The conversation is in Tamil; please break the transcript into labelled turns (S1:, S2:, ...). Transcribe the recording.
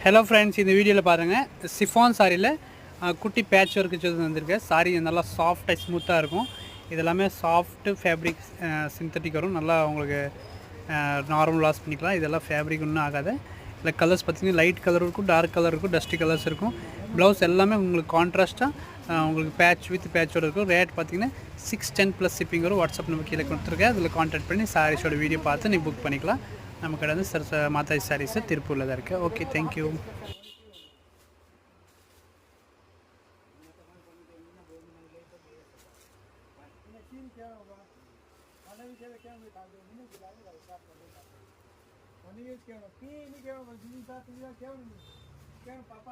S1: ஹலோ ஃப்ரெண்ட்ஸ், இந்த வீடியோவில் பாருங்கள். சிஃபான் சாரியில் குட்டி பேட்ச் ஒர்க் வந்திருக்கு. சாரி நல்லா சாஃப்டாக ஸ்மூத்தாக இருக்கும். இதெல்லாமே சாஃப்ட்டு ஃபேப்ரிக், சிந்தட்டிக் வரும். நல்லா உங்களுக்கு நார்மல் வாஷ் பண்ணிக்கலாம். இதெல்லாம் ஃபேப்ரிக் ஒன்றும் ஆகாது. இல்லை கலர்ஸ் பார்த்திங்கன்னா லைட் கலர் இருக்கும், டார்க் கலர் இருக்கும், டஸ்டி கலர்ஸ் இருக்கும். ப்ளவுஸ் எல்லாமே உங்களுக்கு கான்ட்ராஸ்ட்டாக உங்களுக்கு பேட்ச் வித் பேட்சோடு இருக்கும். ரேட் பார்த்திங்கன்னா 610 + ஷிப்பிங் வரும். வாட்ஸ்அப் நம்பர் கீழே கொடுத்துருக்கேன். அதில் கான்டாக்ட் பண்ணி சாரீஸோட வீடியோ பார்த்து நீ புக் பண்ணிக்கலாம். நம்ம கடை வந்து மாதாஜி சாரீஸு திருப்பூரில் தான் இருக்குது. Okay, thank you. पापा